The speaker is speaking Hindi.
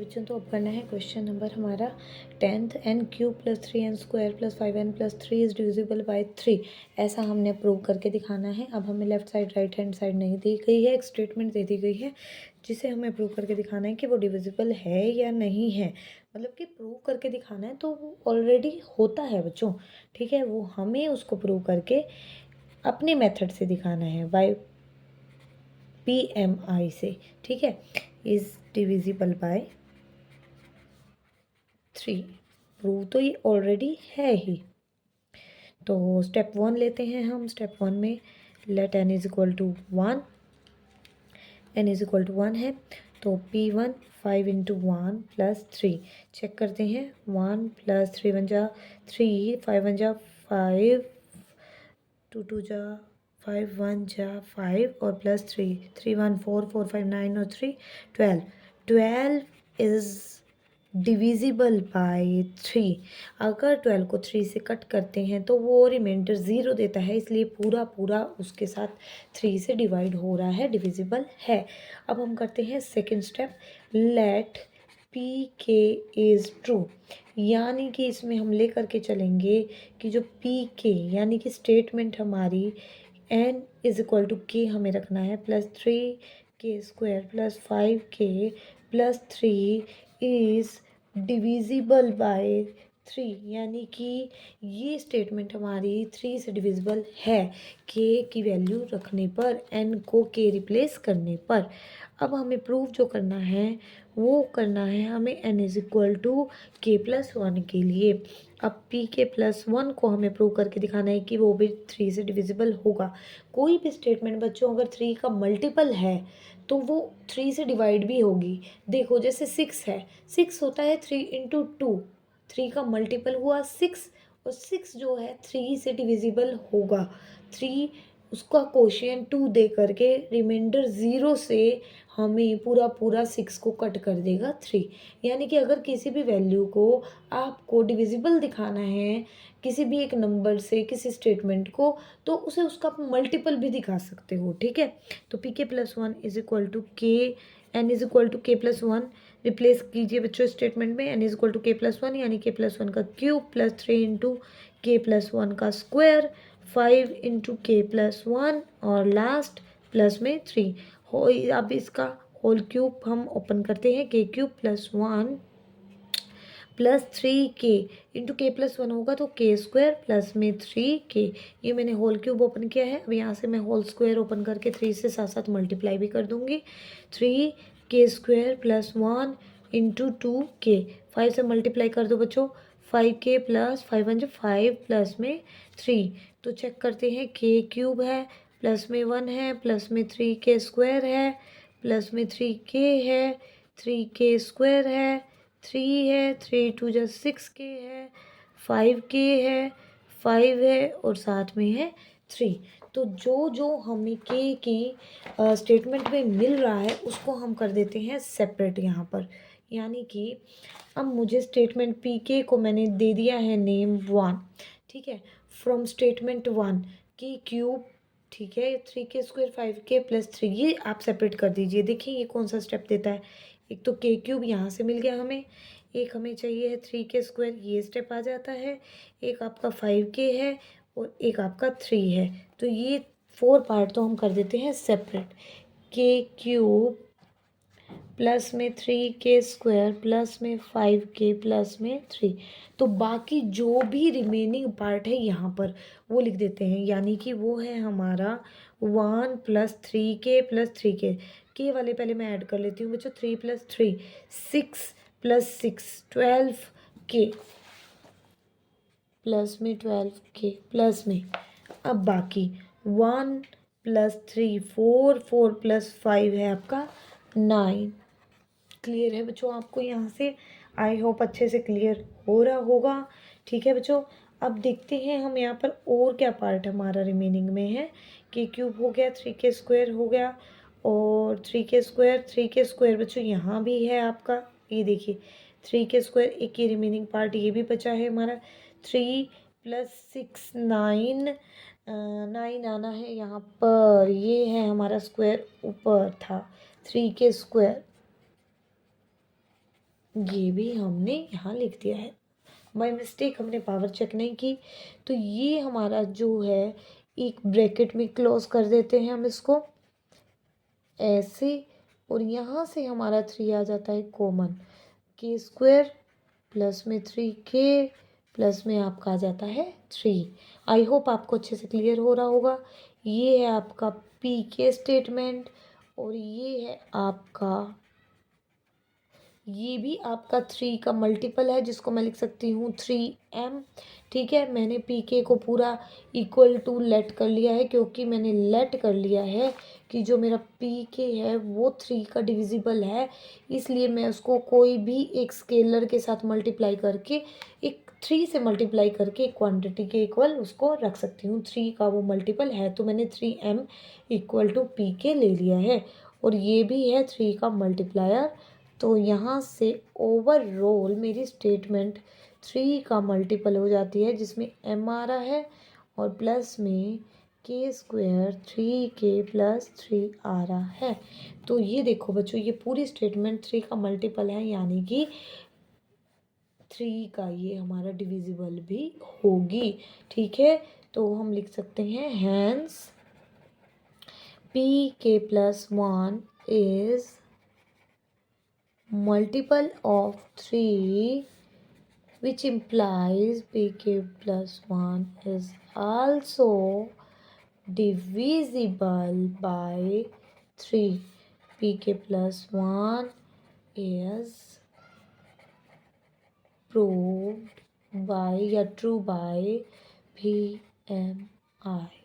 बच्चों, तो अब करना है क्वेश्चन नंबर हमारा 10th। n cube plus 3n square plus 5n plus 3 is divisible by 3। ऐसा हमने प्रूव करके दिखाना है। अब हमें left side right hand side नहीं दी गई है, एक स्टेटमेंट दे दी गई है जिसे हमें प्रूव करके दिखाना है कि वो डिविजिबल है या नहीं है। मतलब कि प्रूव करके दिखाना है तो वो ऑलरेडी होता है बच्चों, ठीक है। वो हमें उसको प्रूव करके अपने मेथड से दिखाना है, बाय PMI से, ठीक है। Is divisible by 3। प्रूव तो ये ऑलरेडी है ही। तो स्टेप 1 लेते हैं हम। स्टेप 1 में let n is equal to 1, n is equal to 1 है तो P1 5 इंटू 1 प्लस 3। चेक करते हैं, 1 प्लस 3 वन जा 3, 5 वन जा 5, 2 2 जा 5, 1 जा 5 और प्लस 3, 3 1 4, 4 5 9 और 3 12। 12 इज डिविजिबल बाय 3। अगर 12 को 3 से कट करते हैं तो वो रिमाइंडर 0 देता है, इसलिए पूरा पूरा उसके साथ 3 से डिवाइड हो रहा है, डिविजिबल है। अब हम करते हैं सेकंड स्टेप, लेट पी के इज़ ट्रू। यानी कि इसमें हम ले करके चलेंगे कि जो पी के यानी कि स्टेटमेंट हमारी n इज इक्वल टू के हमें रखना है plus 3k square plus 5k plus 3 is divisible by 3। यानी कि ये स्टेटमेंट हमारी 3 से डिविजिबल है k की वैल्यू रखने पर, n को k रिप्लेस करने पर। अब हमें प्रूव जो करना है वो करना है हमें n इज इक्वल टू के प्लस 1 के लिए। अब p के प्लस 1 को हमें प्रूव करके दिखाना है कि वो भी 3 से डिविजिबल होगा। कोई भी स्टेटमेंट बच्चों अगर 3 का मल्टीपल है तो वो 3 से डिवाइड भी होगी। देखो जैसे 6 है, 6 होता है 3 इंटू 2, 3 का मल्टीपल हुआ 6 और 6 जो है 3 से डिविजिबल होगा। 3 उसका कोशिएंट 2 दे करके रिमाइंडर 0 से हमें पूरा पूरा 6 को कट कर देगा 3। यानी कि अगर किसी भी वैल्यू को आपको डिविजिबल दिखाना है किसी भी एक नंबर से, किसी स्टेटमेंट को, तो उसे उसका मल्टीपल भी दिखा सकते हो, ठीक है। तो पी के प्लस 1 इज इक्वल टू के, एन इज इक्वल टू के प्लस 1 रिप्लेस कीजिए बच्चों स्टेटमेंट में। एन इज इक्वल टू के प्लस 1 यानी के प्लस 1 का क्यूब प्लस 3 इंटू के प्लस 1 का स्क्वायर, 5 इंटू के प्लस 1 और लास्ट प्लस में 3 हो। अब इसका होल क्यूब हम ओपन करते हैं, के cube plus 1 plus 3k into के प्लस 1 होगा तो के स्क्वायर प्लस में 3k। ये मैंने होल क्यूब ओपन किया है। अब यहाँ से मैं होल स्क्वायर ओपन करके 3 से साथ साथ मल्टीप्लाई भी कर दूंगी। 3k square plus 1 into 2k, 5 से मल्टीप्लाई कर दो बच्चों, 5k प्लस 5 1 5 प्लस में 3। तो चेक करते हैं, के क्यूब है प्लस में 1 है प्लस में 3k स्क्वायर है प्लस में 3k है, 3k स्क्वायर है, 3 है, 3 2 जा 6k है, 5k है, 5 है और साथ में है 3। तो जो जो हमें के की स्टेटमेंट में मिल रहा है उसको हम कर देते हैं सेपरेट यहाँ पर। यानी कि अब मुझे स्टेटमेंट पी के को मैंने दे दिया है नेम 1, ठीक है। फ्रॉम स्टेटमेंट 1 की क्यूब, ठीक है, 3k स्क्वायर 5k प्लस 3, ये आप सेपरेट कर दीजिए। देखिए ये कौन सा स्टेप देता है। एक तो के क्यूब यहाँ से मिल गया हमें, एक हमें चाहिए है 3k स्क्वायर, ये स्टेप आ जाता है, एक आपका 5k है और एक आपका 3 है। तो ये 4 पार्ट तो हम कर देते हैं सेपरेट। के क्यूब प्लस में 3k स्क्वायर प्लस में 5k प्लस में 3। तो बाकी जो भी रिमेनिंग पार्ट है यहाँ पर वो लिख देते हैं। यानी कि वो है हमारा 1 प्लस 3k प्लस 3k। के वाले पहले मैं ऐड कर लेती हूँ बच्चों, 3 प्लस 3 6 प्लस 6 12k प्लस में 12k प्लस में, अब बाकी 1 प्लस 3 4, 4 प्लस 5 है आपका 9। क्लियर है बच्चों आपको यहाँ से? आई होप अच्छे से क्लियर हो रहा होगा, ठीक है बच्चों। अब देखते हैं हम यहाँ पर और क्या पार्ट हमारा रिमेनिंग में है। के क्यूब हो गया, 3k स्क्वायर हो गया और 3k स्क्वायर बच्चों यहाँ भी है आपका। ये देखिए 3k स्क्वायर, एक ये रिमेनिंग पार्ट ये भी बचा है हमारा। 3 प्लस 6 9, 9 आना है यहाँ पर, ये है हमारा स्क्वायर ऊपर था 3k स्क्वायर ये भी हमने यहाँ लिख दिया है, बाय मिस्टेक हमने पावर चेक नहीं की। तो ये हमारा जो है एक ब्रैकेट में क्लोज कर देते हैं हम इसको ऐसे, और यहाँ से हमारा 3 आ जाता है कॉमन, के स्क्वायर प्लस में 3k प्लस में आपका आ जाता है 3। आई होप आपको अच्छे से क्लियर हो रहा होगा। ये है आपका पी के स्टेटमेंट, और ये है आपका, ये भी आपका 3 का मल्टीपल है जिसको मैं लिख सकती हूँ 3m। ठीक है, मैंने पी के को पूरा इक्वल टू लेट कर लिया है, क्योंकि मैंने लेट कर लिया है कि जो मेरा पी के है वो 3 का डिविजिबल है, इसलिए मैं उसको कोई भी एक स्केलर के साथ मल्टीप्लाई करके, एक 3 से मल्टीप्लाई करके एक क्वांटिटी के इक्वल उसको रख सकती हूँ। 3 का वो मल्टीपल है, तो मैंने 3m इक्वल टू पी के ले लिया है, और ये भी है 3 का मल्टीप्लायर। तो यहाँ से ओवरऑल मेरी स्टेटमेंट 3 का मल्टीपल हो जाती है, जिसमें m आ रहा है, और प्लस में के स्क्वायर 3k प्लस 3 आ रहा है। तो ये देखो बच्चों, ये पूरी स्टेटमेंट 3 का मल्टीपल है, यानी कि 3 का ये हमारा डिविजिबल भी होगी। ठीक है, तो हम लिख सकते हैं hence pk plus 1 is multiple of 3, which implies pk plus 1 is also divisible by 3. pk plus 1 is proved by या true by PMI.